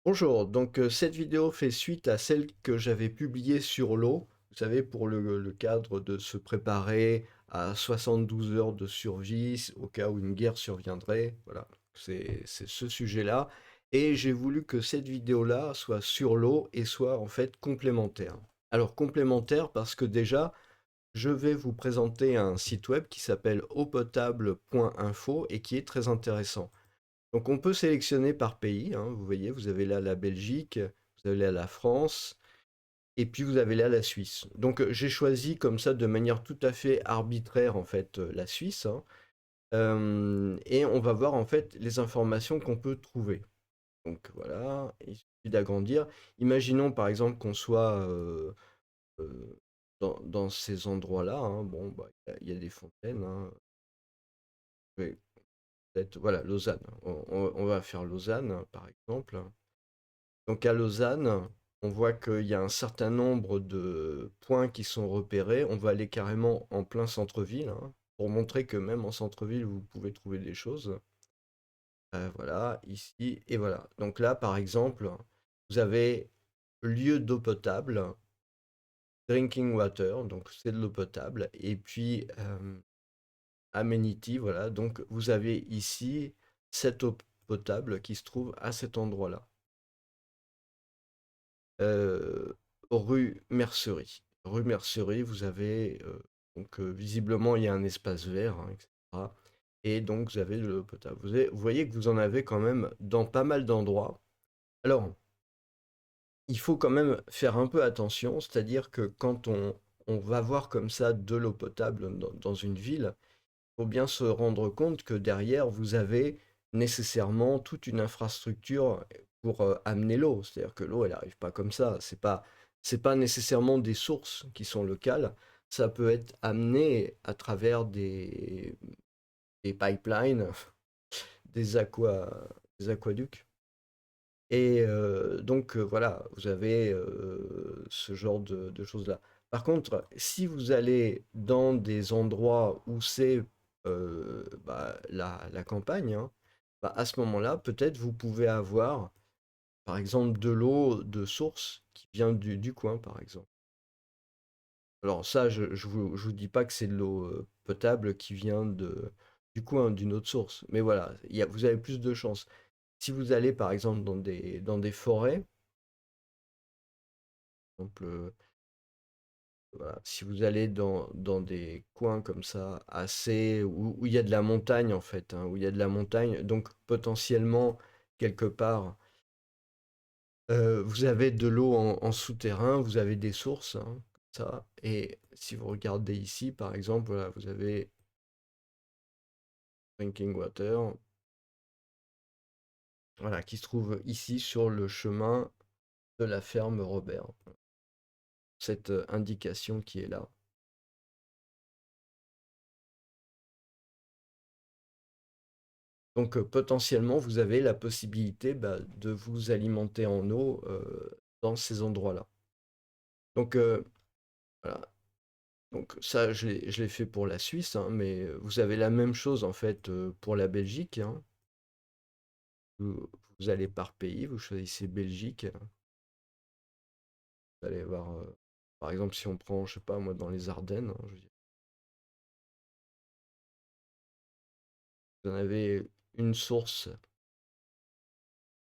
Bonjour, cette vidéo fait suite à celle que j'avais publiée sur l'eau, vous savez, pour le cadre de se préparer à 72 heures de survie au cas où une guerre surviendrait. Voilà, c'est ce sujet-là. Et j'ai voulu que cette vidéo-là soit sur l'eau et soit en fait complémentaire. Alors complémentaire parce que déjà, je vais vous présenter un site web qui s'appelle eaupotable.info et qui est très intéressant. Donc on peut sélectionner par pays, hein, vous voyez, vous avez là la Belgique, vous avez là la France, et puis vous avez là la Suisse. J'ai choisi comme ça de manière tout à fait arbitraire en fait la Suisse, hein, et on va voir en fait les informations qu'on peut trouver. Donc voilà, il suffit d'agrandir. Imaginons par exemple qu'on soit dans ces endroits-là, hein. Bon, bah, il y a des fontaines, hein. Oui, peut-être, voilà, Lausanne. On va faire Lausanne, hein, par exemple. Donc à Lausanne, on voit qu'il y a un certain nombre de points qui sont repérés. On va aller carrément en plein centre-ville, hein, pour montrer que même en centre-ville, vous pouvez trouver des choses. Voilà, ici, et voilà. Donc là, par exemple, vous avez lieu d'eau potable, drinking water, donc c'est de l'eau potable, et puis amenity, voilà. Donc vous avez ici cette eau potable qui se trouve à cet endroit-là. euh, Rue Mercerie. Rue Mercerie, vous avez visiblement il y a un espace vert, hein, etc. Et donc vous avez de l'eau potable. Vous voyez que vous en avez quand même dans pas mal d'endroits. Alors, il faut quand même faire un peu attention, c'est-à-dire que quand on va voir comme ça de l'eau potable dans une ville, il faut bien se rendre compte que derrière, vous avez nécessairement toute une infrastructure pour amener l'eau. C'est-à-dire que l'eau, elle n'arrive pas comme ça. C'est pas nécessairement des sources qui sont locales. Ça peut être amené à travers des pipelines, des aqueducs. Et voilà, vous avez ce genre de choses-là. Par contre, si vous allez dans des endroits où c'est bah, la campagne, hein, bah, à ce moment-là, peut-être vous pouvez avoir, par exemple, de l'eau de source qui vient du coin, par exemple. Alors ça, je vous dis pas que c'est de l'eau potable qui vient du coin, d'une autre source. Mais voilà, vous avez plus de chances. Si vous allez, par exemple, dans des forêts, exemple, voilà, si vous allez dans des coins comme ça, assez, où il y a de la montagne en fait, hein, où il y a de la montagne, donc potentiellement, quelque part, vous avez de l'eau en souterrain, vous avez des sources, hein, comme ça, et si vous regardez ici, par exemple, voilà, vous avez drinking water, voilà, qui se trouve ici sur le chemin de la ferme Robert. Cette indication qui est là. Donc potentiellement, vous avez la possibilité bah, de vous alimenter en eau dans ces endroits-là. Donc voilà. Donc ça, je l'ai fait pour la Suisse, hein, mais vous avez la même chose en fait pour la Belgique, hein. Vous allez par pays, vous choisissez Belgique. Vous allez voir, par exemple, si on prend, je sais pas moi, dans les Ardennes, hein, je veux dire, vous en avez une source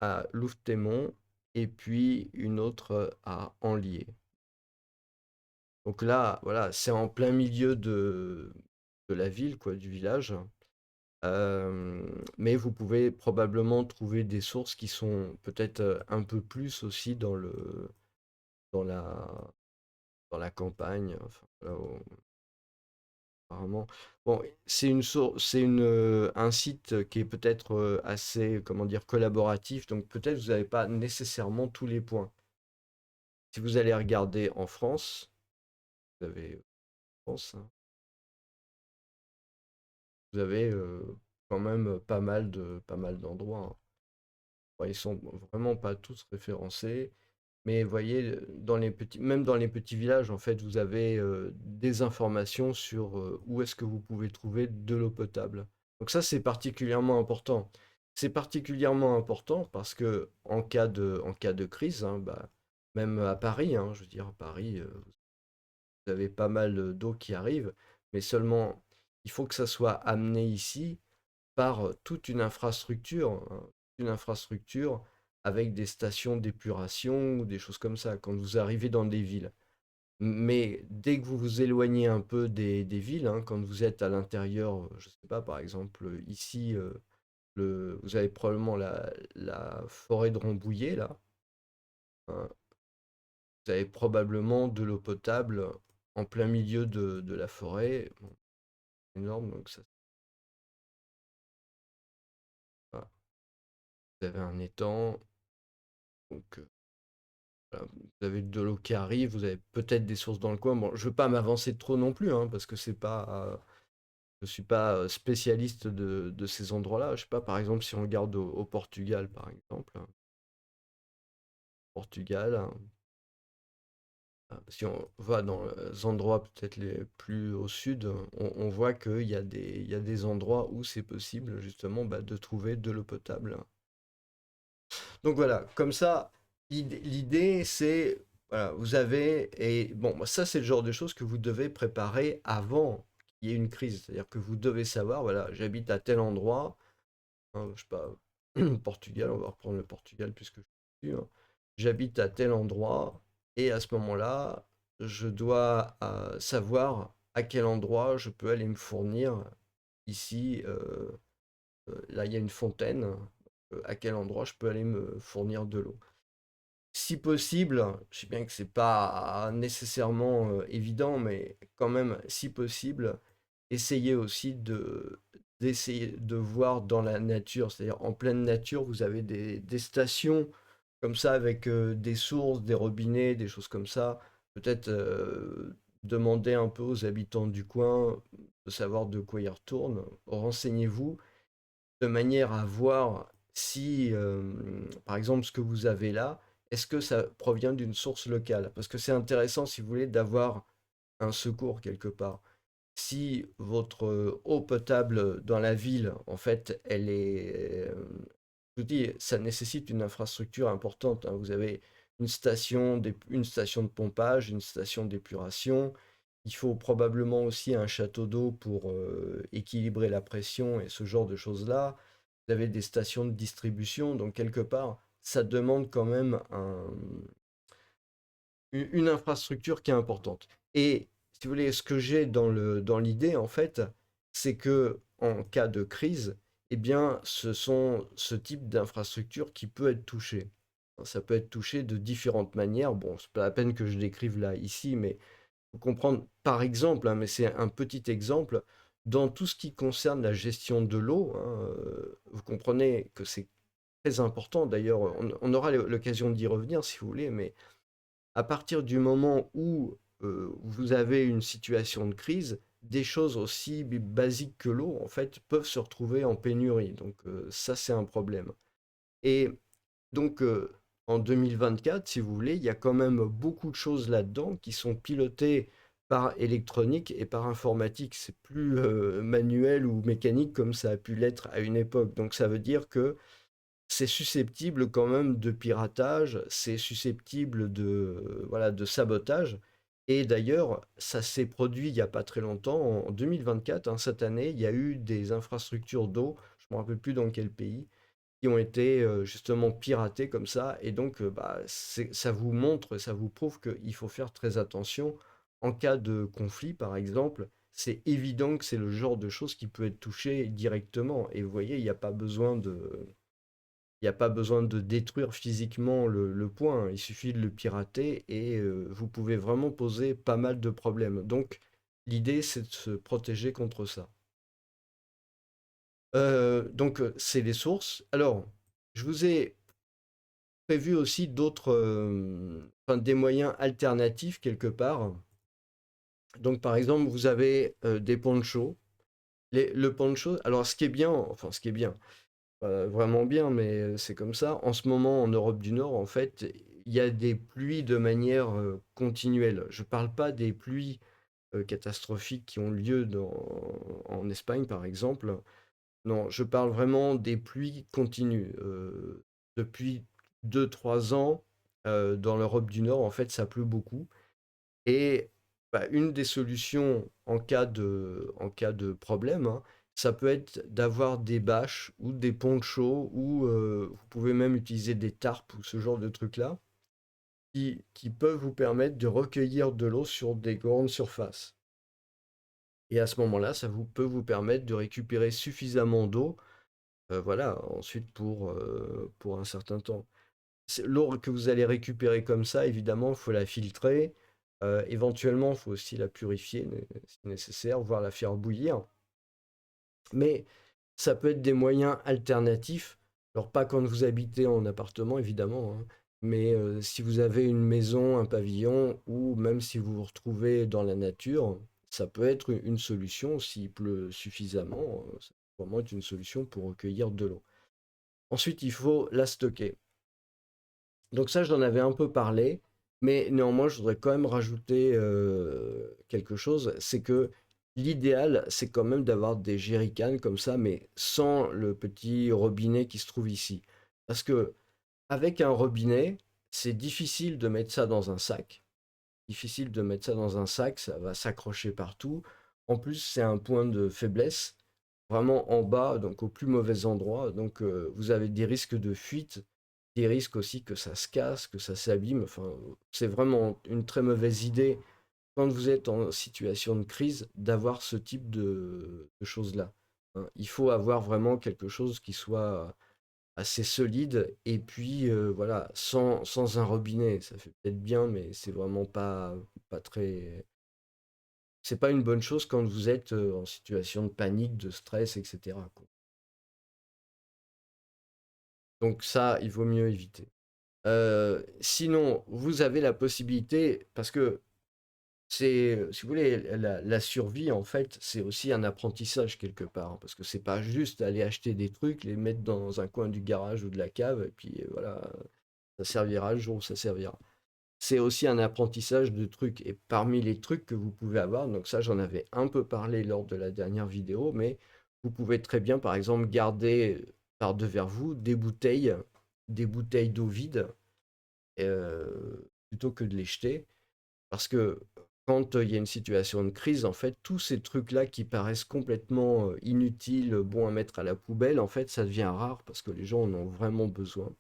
à Louvetémont et puis une autre à Anlier. Donc là, voilà, c'est en plein milieu de la ville, quoi, du village. Mais vous pouvez probablement trouver des sources qui sont peut-être un peu plus aussi dans la, dans la campagne. Enfin, voilà, apparemment. Bon, un site qui est peut-être assez, comment dire, collaboratif. Donc peut-être vous n'avez pas nécessairement tous les points. Si vous allez regarder en France, vous avez France, hein, vous avez quand même pas mal d'endroits, hein. Bon, ils sont vraiment pas tous référencés, mais vous voyez, même dans les petits villages, en fait, vous avez des informations sur où est-ce que vous pouvez trouver de l'eau potable. Donc ça, c'est particulièrement important. c'est particulièrement important parce que en cas de crise, hein, bah, même à Paris, hein, je veux dire, à Paris, vous avez pas mal d'eau qui arrive, mais seulement il faut que ça soit amené ici par toute une infrastructure avec des stations d'épuration ou des choses comme ça, quand vous arrivez dans des villes. Mais dès que vous vous éloignez un peu des villes, hein, quand vous êtes à l'intérieur, je sais pas, par exemple, ici, vous avez probablement la forêt de Rambouillet, là. Hein. Vous avez probablement de l'eau potable en plein milieu de la forêt. Bon, énorme, donc ça, voilà. Vous avez un étang, donc voilà, vous avez de l'eau qui arrive, vous avez peut-être des sources dans le coin. Bon, je veux pas m'avancer trop non plus, hein, parce que c'est pas, je suis pas spécialiste de ces endroits-là. Je sais pas, par exemple, si on regarde au Portugal, par exemple, hein, Portugal, hein, si on va dans les endroits peut-être les plus au sud, on voit il y a des endroits où c'est possible justement bah, de trouver de l'eau potable. Donc voilà, comme ça, l'idée c'est, voilà, vous avez, et bon, bah, ça c'est le genre de choses que vous devez préparer avant qu'il y ait une crise. C'est-à-dire que vous devez savoir, voilà, j'habite à tel endroit, hein, je sais pas, Portugal, on va reprendre le Portugal puisque je suis dessus, hein. J'habite à tel endroit et à ce moment-là, je dois savoir à quel endroit je peux aller me fournir. Ici, là, il y a une fontaine. À quel endroit je peux aller me fournir de l'eau. Si possible, je sais bien que c'est pas nécessairement évident, mais quand même, si possible, essayez aussi d'essayer de voir dans la nature, c'est-à-dire en pleine nature, vous avez des stations comme ça avec des sources, des robinets, des choses comme ça. Peut-être demander un peu aux habitants du coin de savoir de quoi ils retournent. Renseignez-vous de manière à voir si, par exemple, ce que vous avez là, est-ce que ça provient d'une source locale? Parce que c'est intéressant, si vous voulez, d'avoir un secours quelque part. Si votre eau potable dans la ville, en fait, elle est, je vous dis, ça nécessite une infrastructure importante, hein. Vous avez une station de pompage, une station d'épuration. Il faut probablement aussi un château d'eau pour équilibrer la pression et ce genre de choses-là. Vous avez des stations de distribution, donc quelque part, ça demande quand même une infrastructure qui est importante. Et si vous voulez, ce que j'ai dans l'idée, en fait, c'est que en cas de crise, eh bien, ce sont ce type d'infrastructure qui peut être touché. Ça peut être touché de différentes manières. Bon, c'est pas la peine que je décrive là ici, mais faut comprendre, par exemple, hein, mais c'est un petit exemple, dans tout ce qui concerne la gestion de l'eau, hein, vous comprenez que c'est très important. D'ailleurs, on aura l'occasion d'y revenir si vous voulez, mais à partir du moment où vous avez une situation de crise, des choses aussi basiques que l'eau, en fait, peuvent se retrouver en pénurie. Donc ça, c'est un problème. Et donc, en 2024, si vous voulez, il y a quand même beaucoup de choses là-dedans qui sont pilotées par électronique et par informatique. C'est plus manuel ou mécanique comme ça a pu l'être à une époque. Donc, ça veut dire que c'est susceptible quand même de piratage, c'est susceptible de, voilà, de sabotage. Et d'ailleurs, ça s'est produit il n'y a pas très longtemps, en 2024, hein, cette année, il y a eu des infrastructures d'eau, je ne me rappelle plus dans quel pays, qui ont été justement piratées comme ça. Et donc, bah, ça vous montre, ça vous prouve qu'il faut faire très attention. En cas de conflit, par exemple, c'est évident que c'est le genre de choses qui peut être touché directement. Et vous voyez, il n'y a pas besoin de détruire physiquement le point, il suffit de le pirater et vous pouvez vraiment poser pas mal de problèmes. Donc, l'idée, c'est de se protéger contre ça. Donc, c'est les sources. Alors, je vous ai prévu aussi d'autres, enfin, des moyens alternatifs quelque part. Donc, par exemple, vous avez des ponchos. Le poncho, alors ce qui est bien, enfin, ce qui est bien, vraiment bien, mais c'est comme ça. En ce moment, en Europe du Nord, en fait, il y a des pluies de manière continuelle. Je ne parle pas des pluies catastrophiques qui ont lieu en Espagne, par exemple. Non, je parle vraiment des pluies continues. Depuis 2 3 ans, dans l'Europe du Nord, en fait, ça pleut beaucoup. Et bah, une des solutions en cas de problème, hein, ça peut être d'avoir des bâches ou des ponchos ou vous pouvez même utiliser des tarpes ou ce genre de trucs-là qui peuvent vous permettre de recueillir de l'eau sur des grandes surfaces. Et à ce moment-là, peut vous permettre de récupérer suffisamment d'eau, voilà, ensuite pour un certain temps. L'eau que vous allez récupérer comme ça, évidemment, il faut la filtrer. Éventuellement, il faut aussi la purifier si nécessaire, voire la faire bouillir. Mais ça peut être des moyens alternatifs. Alors, pas quand vous habitez en appartement, évidemment, hein, mais si vous avez une maison, un pavillon, ou même si vous vous retrouvez dans la nature, ça peut être une solution. S'il pleut suffisamment, ça peut vraiment être une solution pour recueillir de l'eau. Ensuite, il faut la stocker. Donc ça, j'en avais un peu parlé, mais néanmoins, je voudrais quand même rajouter quelque chose, c'est que l'idéal, c'est quand même d'avoir des jerrycans comme ça, mais sans le petit robinet qui se trouve ici. Parce que avec un robinet, c'est difficile de mettre ça dans un sac. Difficile de mettre ça dans un sac, ça va s'accrocher partout. En plus, c'est un point de faiblesse, vraiment en bas, donc au plus mauvais endroit. Donc vous avez des risques de fuite, des risques aussi que ça se casse, que ça s'abîme. Enfin, c'est vraiment une très mauvaise idée quand vous êtes en situation de crise d'avoir ce type de choses-là, hein. Il faut avoir vraiment quelque chose qui soit assez solide et puis voilà, sans un robinet. Ça fait peut-être bien, mais c'est vraiment pas très. C'est pas une bonne chose quand vous êtes en situation de panique, de stress, etc., quoi. Donc ça, il vaut mieux éviter. Sinon, vous avez la possibilité, parce que c'est, si vous voulez, la survie, en fait, c'est aussi un apprentissage quelque part, hein, parce que c'est pas juste aller acheter des trucs, les mettre dans un coin du garage ou de la cave, et puis voilà, ça servira le jour où ça servira. C'est aussi un apprentissage de trucs. Et parmi les trucs que vous pouvez avoir, donc ça j'en avais un peu parlé lors de la dernière vidéo, mais vous pouvez très bien par exemple garder par-devers vous des bouteilles d'eau vide, plutôt que de les jeter. Parce que quand il y a une situation de crise, en fait, tous ces trucs-là qui paraissent complètement inutiles, bons à mettre à la poubelle, en fait, ça devient rare parce que les gens en ont vraiment besoin.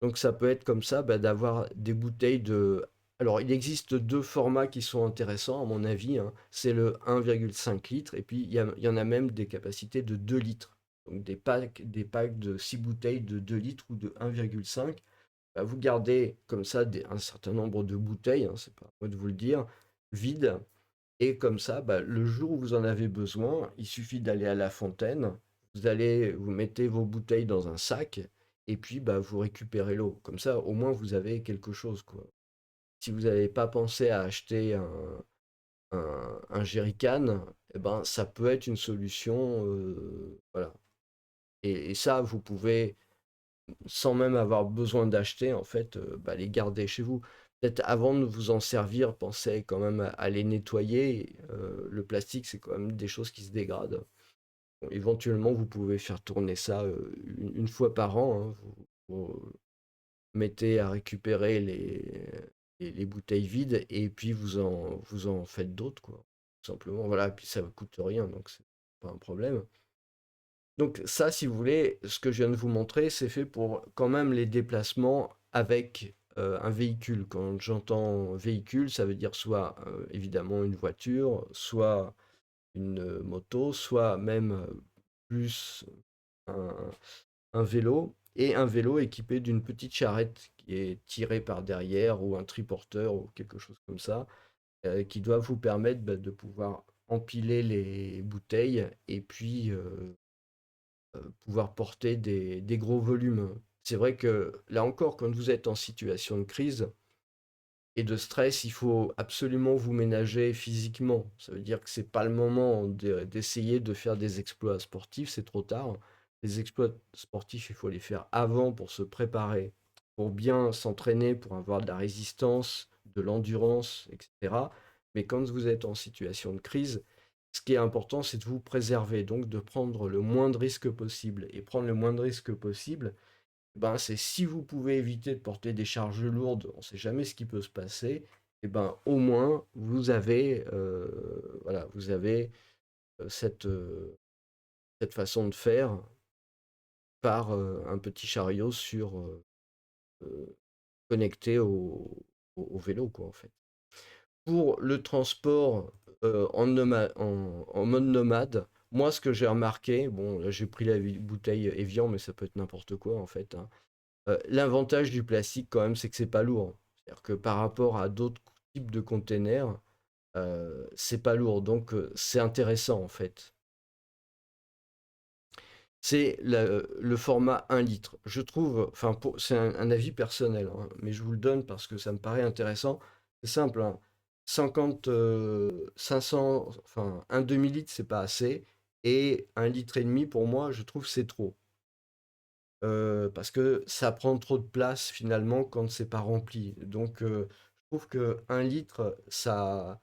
Donc ça peut être comme ça, bah, d'avoir des bouteilles de. Alors il existe deux formats qui sont intéressants à mon avis, hein. C'est le 1,5 litres et puis il y en a même des capacités de 2 litres. Donc des packs de 6 bouteilles de 2 litres ou de 1,5. Bah, vous gardez comme ça un certain nombre de bouteilles, hein, c'est pas à moi de vous le dire, vides. Et comme ça, bah, le jour où vous en avez besoin, il suffit d'aller à la fontaine, vous mettez vos bouteilles dans un sac, et puis bah, vous récupérez l'eau. Comme ça, au moins, vous avez quelque chose, quoi. Si vous n'avez pas pensé à acheter un jerrycan, eh ben, ça peut être une solution. Voilà. Et ça, vous pouvez, sans même avoir besoin d'acheter, en fait, bah, les garder chez vous. Peut-être avant de vous en servir, pensez quand même à les nettoyer. Le plastique, c'est quand même des choses qui se dégradent. Bon, éventuellement, vous pouvez faire tourner ça une fois par an, hein. Vous mettez à récupérer les bouteilles vides et puis vous en faites d'autres, quoi. Tout simplement. Voilà, et puis ça ne coûte rien, donc c'est pas un problème. Donc ça, si vous voulez, ce que je viens de vous montrer, c'est fait pour quand même les déplacements avec un véhicule. Quand j'entends véhicule, ça veut dire soit évidemment une voiture, soit une moto, soit même plus un, un vélo, et un vélo équipé d'une petite charrette qui est tirée par derrière, ou un triporteur, ou quelque chose comme ça, qui doit vous permettre bah, de pouvoir empiler les bouteilles et puis pouvoir porter des gros volumes. C'est vrai que là encore, quand vous êtes en situation de crise et de stress, il faut absolument vous ménager physiquement. Ça veut dire que c'est pas le moment d'essayer de faire des exploits sportifs, c'est trop tard. Les exploits sportifs, il faut les faire avant pour se préparer, pour bien s'entraîner, pour avoir de la résistance, de l'endurance, etc. Mais quand vous êtes en situation de crise, ce qui est important, c'est de vous préserver, donc de prendre le moins de risques possible. Et prendre le moins de risques possible, ben, c'est si vous pouvez éviter de porter des charges lourdes, on ne sait jamais ce qui peut se passer, et ben, au moins vous avez, voilà, vous avez cette façon de faire par un petit chariot euh, connecté au vélo, quoi, en fait. Pour le transport en mode nomade, moi, ce que j'ai remarqué, bon, là, j'ai pris la bouteille Evian, mais ça peut être n'importe quoi, en fait, hein. L'avantage du plastique, quand même, c'est que c'est pas lourd. C'est-à-dire que par rapport à d'autres types de containers, c'est pas lourd. Donc, c'est intéressant, en fait. C'est le format 1 litre. Je trouve, enfin, c'est un avis personnel, hein, mais je vous le donne parce que ça me paraît intéressant. C'est simple, hein. 50, 500, enfin, un demi-litre, c'est pas assez. Et 1,5 litre, pour moi, je trouve c'est trop. Parce que ça prend trop de place finalement quand c'est pas rempli. Donc, je trouve que 1 litre, ça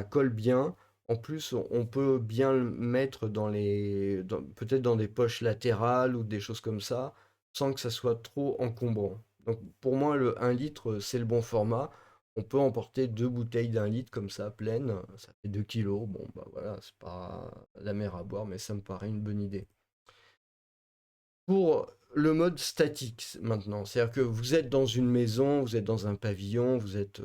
colle bien. En plus, on peut bien le mettre peut-être dans des poches latérales ou des choses comme ça, sans que ça soit trop encombrant. Donc, pour moi, le 1 litre, c'est le bon format. On peut emporter 2 bouteilles d'1 litre comme ça, pleines. Ça fait 2 kilos. Bon, bah voilà, c'est pas la mer à boire, mais ça me paraît une bonne idée. Pour le mode statique maintenant, c'est-à-dire que vous êtes dans une maison, vous êtes dans un pavillon, vous êtes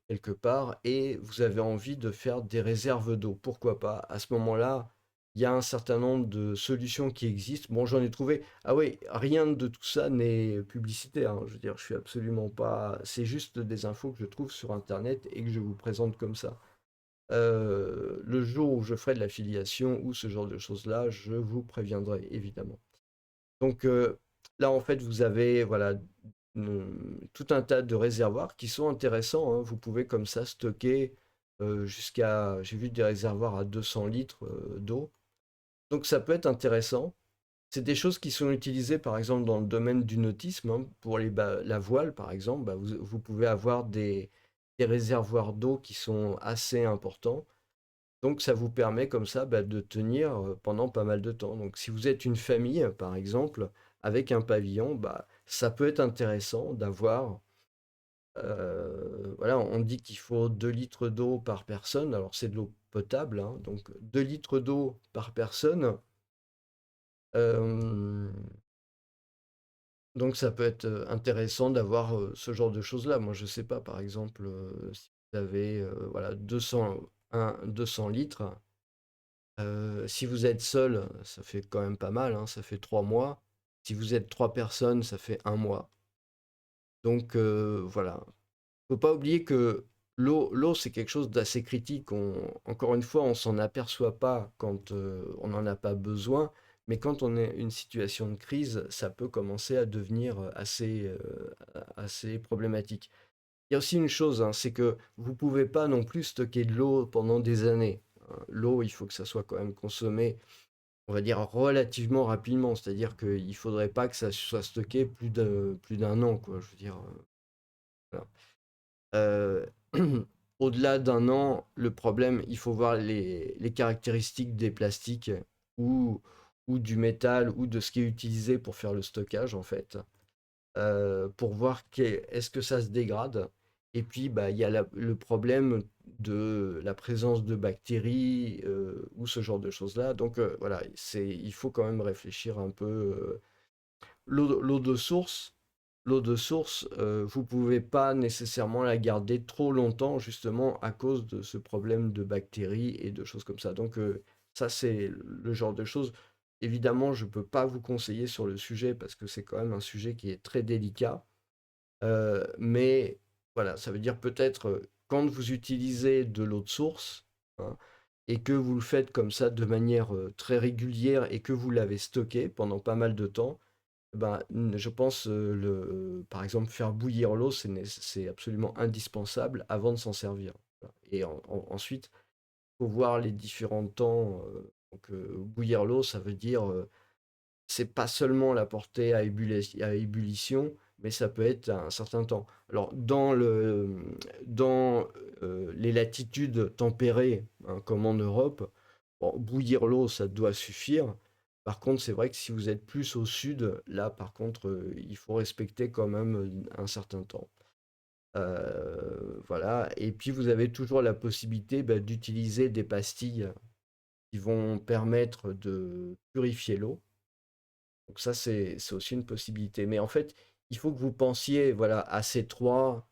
quelque part et vous avez envie de faire des réserves d'eau. Pourquoi pas? À ce moment-là, il y a un certain nombre de solutions qui existent. Bon, j'en ai trouvé. Ah oui, rien de tout ça n'est publicitaire, hein. Je veux dire, je suis absolument pas. C'est juste des infos que je trouve sur Internet et que je vous présente comme ça. Le jour où je ferai de l'affiliation ou ce genre de choses-là, je vous préviendrai évidemment. Donc là, en fait, vous avez voilà, tout un tas de réservoirs qui sont intéressants, hein. Vous pouvez comme ça stocker jusqu'à, j'ai vu des réservoirs à 200 litres d'eau. Donc ça peut être intéressant. C'est des choses qui sont utilisées par exemple dans le domaine du nautisme, hein. Pour la voile, par exemple, bah, vous pouvez avoir des réservoirs d'eau qui sont assez importants. Donc ça vous permet comme ça bah, de tenir pendant pas mal de temps. Donc si vous êtes une famille, par exemple, avec un pavillon, bah, ça peut être intéressant d'avoir, voilà, on dit qu'il faut 2 litres d'eau par personne, alors c'est de l'eau potable, hein, donc 2 litres d'eau par personne. euh, donc ça peut être intéressant d'avoir ce genre de choses-là. Moi je sais pas, par exemple, si vous avez voilà, 200 litres. Si vous êtes seul, ça fait quand même pas mal, hein, ça fait 3 mois. Si vous êtes 3 personnes, ça fait un mois. Donc voilà. Faut pas oublier que l'eau, c'est quelque chose d'assez critique. Encore une fois, on s'en aperçoit pas quand on n'en a pas besoin, mais quand on est une situation de crise, ça peut commencer à devenir assez problématique. Il y a aussi une chose, hein, c'est que vous pouvez pas non plus stocker de l'eau pendant des années, hein. L'eau, il faut que ça soit quand même consommé, on va dire relativement rapidement, c'est-à-dire qu'il ne faudrait pas que ça soit stocké plus d'un an, quoi. Je veux dire, voilà. Euh, Au-delà d'un an, le problème, il faut voir les caractéristiques des plastiques ou, ou du métal ou de ce qui est utilisé pour faire le stockage, en fait, pour voir est-ce que ça se dégrade. Et puis, bah, il y a le problème de la présence de bactéries ou ce genre de choses-là. Donc, voilà, il faut quand même réfléchir un peu. L'eau de source, vous pouvez pas nécessairement la garder trop longtemps, justement à cause de ce problème de bactéries et de choses comme ça. Donc, ça, c'est le genre de choses. Évidemment, je peux pas vous conseiller sur le sujet parce que c'est quand même un sujet qui est très délicat. Mais voilà, ça veut dire peut-être quand vous utilisez de l'eau de source, hein, et que vous le faites comme ça de manière très régulière et que vous l'avez stocké pendant pas mal de temps, ben, je pense, par exemple, faire bouillir l'eau, c'est absolument indispensable avant de s'en servir. Voilà. Et ensuite, il faut voir les différents temps. Donc, bouillir l'eau, ça veut dire, c'est pas seulement la porter à ébullition, mais ça peut être un certain temps. Alors, dans les latitudes tempérées, hein, comme en Europe, bon, bouillir l'eau, ça doit suffire. Par contre, c'est vrai que si vous êtes plus au sud, là, par contre, il faut respecter quand même un certain temps. Voilà. Et puis, vous avez toujours la possibilité bah, d'utiliser des pastilles qui vont permettre de purifier l'eau. Donc ça, c'est aussi une possibilité. Mais en fait, il faut que vous pensiez voilà, à ces trois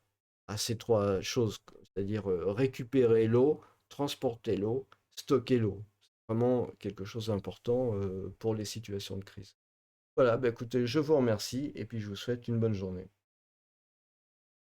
choses, c'est-à-dire récupérer l'eau, transporter l'eau, stocker l'eau. C'est vraiment quelque chose d'important pour les situations de crise. Voilà, bah écoutez, je vous remercie et puis je vous souhaite une bonne journée.